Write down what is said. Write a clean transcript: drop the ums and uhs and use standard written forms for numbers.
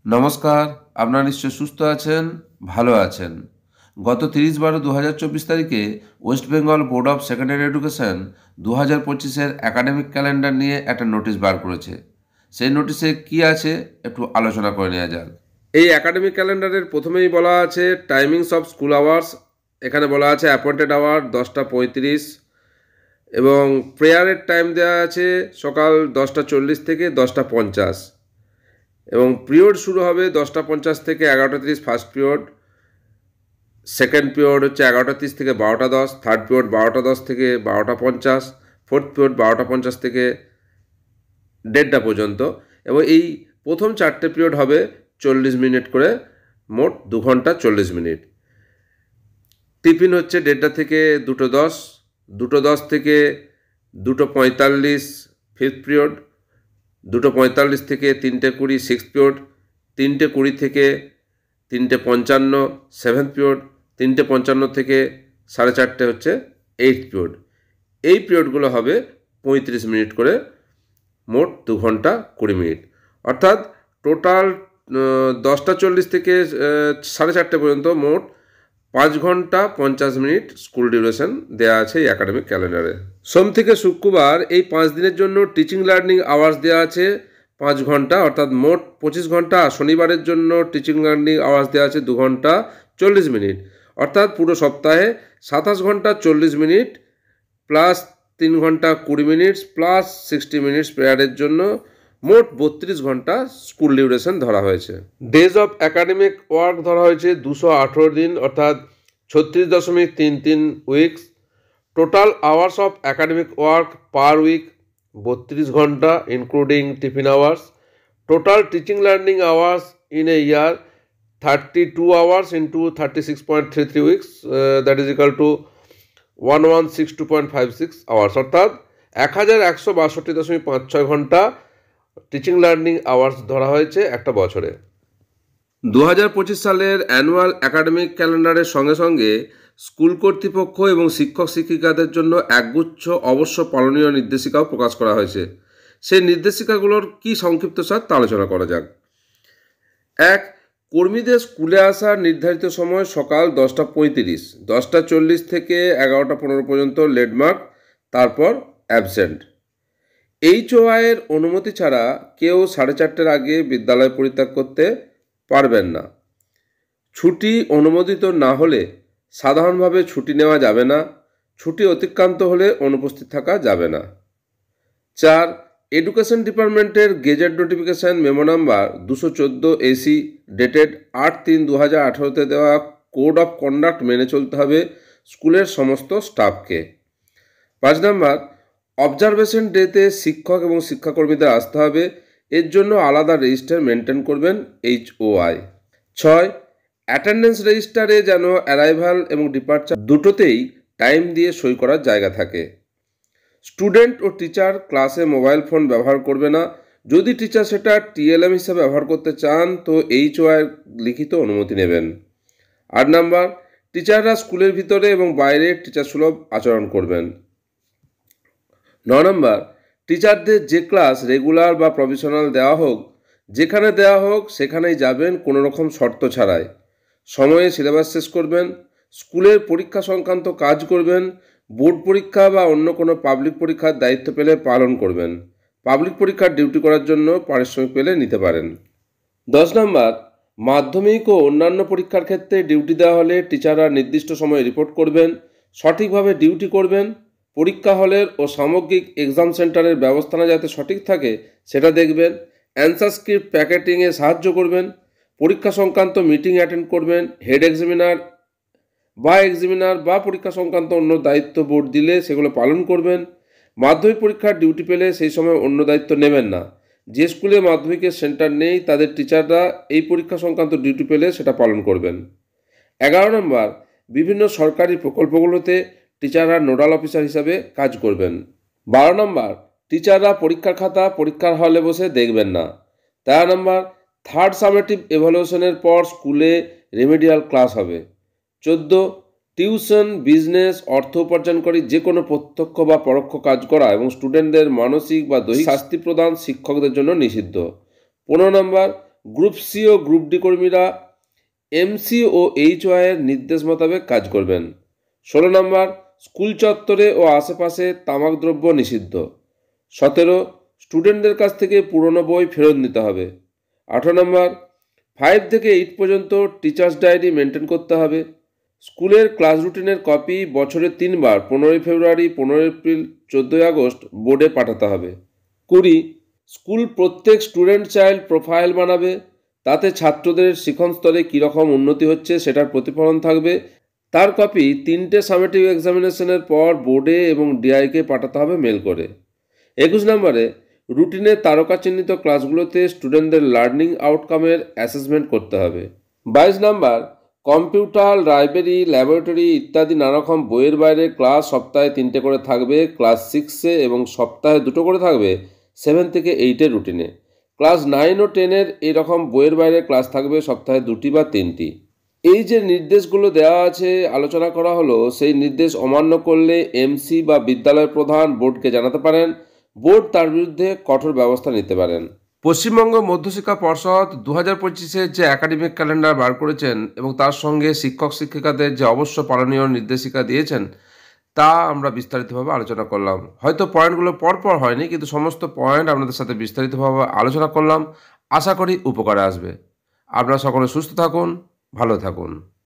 নমস্কার, আপনারা নিশ্চয় সুস্থ আছেন, ভালো আছেন। গত 30/12/2024 তারিখে West Bengal board of secondary education 2025-এর একাডেমিক ক্যালেন্ডার নিয়ে একটা নোটিশ বার করেছে। সেই নোটিশে কি আছে একটু আলোচনা করে নেওয়া যাক। এই একাডেমিক ক্যালেন্ডারের প্রথমেই বলা আছে টাইমিংস অফ স্কুল আওয়ার্স। এখানে বলা আছে অ্যাপয়েন্টেড আওয়ার 10:35 এবং প্রেয়ারের টাইম দেওয়া আছে সকাল 10:40 থেকে 10:50 এবং পিরিয়ড শুরু হবে 10:50 থেকে 11:30 ফার্স্ট পিরিয়ড, সেকেন্ড পিরিয়ড হচ্ছে 11:30 থেকে 12:10, থার্ড পিরিয়ড 12:10 থেকে 12:50, ফোর্থ পিরিয়ড 12:50 থেকে 1:30 পর্যন্ত। এবং এই প্রথম 4টে পিরিয়ড হবে 40 মিনিট করে, মোট 2 ঘন্টা 40 মিনিট। টিফিন হচ্ছে 1:30 থেকে 2:10, 2:10 থেকে 2:45 ফিফথ পিরিয়ড, 2:45 থেকে 3:20 সিক্সথ পিরিয়ড, 3:20 থেকে 3:55 সেভেন্থ পিরিয়ড, 3:55 থেকে 4:30 হচ্ছে এইথ পিরিয়ড। এই পিরিয়ডগুলো হবে 35 মিনিট করে, মোট 2 ঘন্টা 20 মিনিট। অর্থাৎ টোটাল 10:40 থেকে 4:30 পর্যন্ত মোট 5 ঘন্টা 50 মিনিট স্কুল ডিউরেশন দেওয়া আছে এই একাডেমিক ক্যালেন্ডারে। সোম থেকে শুক্রবার এই 5 দিনের জন্য টিচিং লার্নিং আওয়ার্স দেওয়া আছে 5 ঘন্টা, অর্থাৎ মোট 25 ঘন্টা। শনিবারের জন্য টিচিং লার্নিং আওয়ার্স দেওয়া আছে 2 ঘন্টা 40 মিনিট, অর্থাৎ পুরো সপ্তাহে 27 ঘন্টা 40 মিনিট প্লাস 3 ঘন্টা 20 মিনিট প্লাস 60 মিনিটস প্রেয়ারের জন্য মোট 32 ঘন্টা স্কুল ডিউরেশন ধরা হয়েছে। ডেজ অফ একাডেমিক ওয়ার্ক ধরা হয়েছে 218 দিন, অর্থাৎ 36.33 weeks. Total hours of academic work per week 32 ঘন্টা including tiffin hours. Total teaching learning hours in a year 32 hours into 36.33 weeks, that is equal to 1162.56 hours, অর্থাৎ 1162.56 ঘন্টা teaching learning hours ধরা হয়েছে একটা বছরে। 2025 সালের অ্যানুয়াল একাডেমিক ক্যালেন্ডারের সঙ্গে সঙ্গে স্কুল কর্তৃপক্ষ এবং শিক্ষক শিক্ষিকাদের জন্য একগুচ্ছ অবশ্য পালনীয় নির্দেশিকাও প্রকাশ করা হয়েছে। সেই নির্দেশিকাগুলোর কি সংক্ষিপ্তসার তা আলোচনা করা যাক। 1. কর্মীদের স্কুলে আসার নির্ধারিত সময় সকাল 10:35, 10:40 থেকে 11:15 পর্যন্ত লেটমার্ক, তারপর অ্যাবসেন্ট। HOI-এর অনুমতি ছাড়া কেউ 4:30-এর আগে বিদ্যালয় পরিত্যাগ করতে পারবেন না। ছুটি অনুমোদিত না হলে সাধারণভাবে ছুটি নেওয়া যাবে না। ছুটি অতিক্রান্ত হলে অনুপস্থিত থাকা যাবে না। 4. এডুকেশন ডিপার্টমেন্টের gazette notification memo number 214 AC dated 8/3/2018-তে দেওয়া কোড অফ কন্ডাক্ট মেনে চলতে হবে স্কুলের সমস্ত স্টাফকে। 5 নম্বর, অবজারভেশন ডেতে শিক্ষক এবং শিক্ষাকর্মীদের আসতে হবে, এর জন্য আলাদা রেজিস্টার মেনটেন করবেন HOI। 6. অ্যাটেন্ডেন্স রেজিস্টারে যেন অ্যারাইভাল এবং ডিপার্চার দুটোতেই টাইম দিয়ে সই করার জায়গা থাকে। স্টুডেন্ট ও টিচার ক্লাসে মোবাইল ফোন ব্যবহার করবে না। যদি টিচার সেটা TLM হিসেবে ব্যবহার করতে চান তো HOI লিখিত অনুমতি নেবেন। 8 নম্বর, টিচাররা স্কুলের ভিতরে এবং বাইরে টিচার সুলভ আচরণ করবেন। 9 নম্বর, টিচারদের যে ক্লাস রেগুলার বা প্রফেশনাল দেওয়া হোক, যেখানে দেওয়া হোক সেখানেই যাবেন কোনো রকম শর্ত ছাড়াই। সময়ে সিলেবাস শেষ করবেন। স্কুলের পরীক্ষা সংক্রান্ত কাজ করবেন। বোর্ড পরীক্ষা বা অন্য কোনো পাবলিক পরীক্ষার দায়িত্ব পেলে পালন করবেন। পাবলিক পরীক্ষার ডিউটি করার জন্য পারিশ্রমিক পেলে নিতে পারেন। 10 নম্বর, মাধ্যমিক ও অন্যান্য পরীক্ষার ক্ষেত্রে ডিউটি দেওয়া হলে টিচাররা নির্দিষ্ট সময়ে রিপোর্ট করবেন, সঠিকভাবে ডিউটি করবেন। পরীক্ষা হলের ও সামগ্রিক এক্সাম সেন্টারের ব্যবস্থানা যাতে সঠিক থাকে সেটা দেখবেন। অ্যান্সার স্ক্রিপ্ট প্যাকেটিংয়ে সাহায্য করবেন। পরীক্ষা সংক্রান্ত মিটিং অ্যাটেন্ড করবেন। হেড এক্সামিনার বা পরীক্ষা সংক্রান্ত অন্য দায়িত্ব বোর্ড দিলে সেগুলো পালন করবেন। মাধ্যমিক পরীক্ষার ডিউটি পেলে সেই সময় অন্য দায়িত্ব নেবেন না। যে স্কুলে মাধ্যমিকের সেন্টার নেই তাদের টিচাররা এই পরীক্ষা সংক্রান্ত ডিউটি পেলে সেটা পালন করবেন। 11 নম্বর, বিভিন্ন সরকারি প্রকল্পগুলোতে টিচাররা নোডাল অফিসার হিসাবে কাজ করবেন। 12 নম্বর, টিচাররা পরীক্ষার খাতা পরীক্ষার হলে বসে দেখবেন না। 13 নম্বর, থার্ড সামেটিভ এভালুয়েশনের পর স্কুলে রেমেডিয়াল ক্লাস হবে। 14, টিউশন, বিজনেস, অর্থ উপার্জনকারী যে কোনো প্রত্যক্ষ বা পরোক্ষ কাজ করা এবং স্টুডেন্টদের মানসিক বা দৈহিক শাস্তি প্রদান শিক্ষকদের জন্য নিষিদ্ধ। 15 নম্বর, গ্রুপ সি ও গ্রুপ ডি কর্মীরা এমসি ও এইচওয়াইয়ের নির্দেশ মোতাবেক কাজ করবেন। 16 নম্বর, স্কুল চত্বরে ও আশেপাশে তামাক দ্রব্য নিষিদ্ধ। 17, স্টুডেন্টদের কাছ থেকে পুরনো বই ফেরত নিতে হবে। 18 নম্বর, 5 থেকে 8 পর্যন্ত টিচার্স ডায়েরি মেনটেন করতে হবে। স্কুলের ক্লাস রুটিনের কপি বছরে 3 বার 15 ফেব্রুয়ারি, 15 এপ্রিল, 14 আগস্ট বোর্ডে পাঠাতে হবে। 20, স্কুল প্রত্যেক স্টুডেন্ট চাইল্ড প্রোফাইল বানাবে। তাতে ছাত্রদের শিখন স্তরে কীরকম উন্নতি হচ্ছে সেটার প্রতিফলন থাকবে। তার কপি 3টে সামেটিভ এক্সামিনেশনের পর বোর্ডে এবং ডিআইকে পাঠাতে হবে মেল করে। 21 নম্বরে, রুটিনে তারকা চিহ্নিত ক্লাসগুলোতে স্টুডেন্টদের লার্নিং আউটকামের অ্যাসেসমেন্ট করতে হবে। 22 নম্বর, কম্পিউটার, লাইব্রেরি, ল্যাবরেটরি ইত্যাদি নানারকম বইয়ের বাইরে ক্লাস সপ্তাহে 3টে করে থাকবে ক্লাস 6-এ এবং সপ্তাহে 2টো করে থাকবে 7 থেকে 8-এর রুটিনে। ক্লাস 9 ও 10-এর এরকম বইয়ের বাইরে ক্লাস থাকবে সপ্তাহে 2টি বা 3টি। এই যে নির্দেশগুলো দেওয়া আছে, আলোচনা করা হলো, সেই নির্দেশ অমান্য করলে এমসি বা বিদ্যালয় প্রধান বোর্ডকে জানাতে পারেন। বোর্ড তার বিরুদ্ধে কঠোর ব্যবস্থা নিতে পারেন। পশ্চিমবঙ্গ মধ্যশিক্ষা পর্ষদ 2025-এর যে একাডেমিক ক্যালেন্ডার বার করেছেন এবং তার সঙ্গে শিক্ষক শিক্ষিকাদের যে অবশ্য পালনীয় নির্দেশিকা দিয়েছেন, তা আমরা বিস্তারিতভাবে আলোচনা করলাম। হয়তো পয়েন্টগুলো পরপর হয়নি, কিন্তু সমস্ত পয়েন্ট আপনাদের সাথে বিস্তারিতভাবে আলোচনা করলাম। আশা করি উপকারে আসবে। আপনারা সকলে সুস্থ থাকুন, ভালো থাকুন।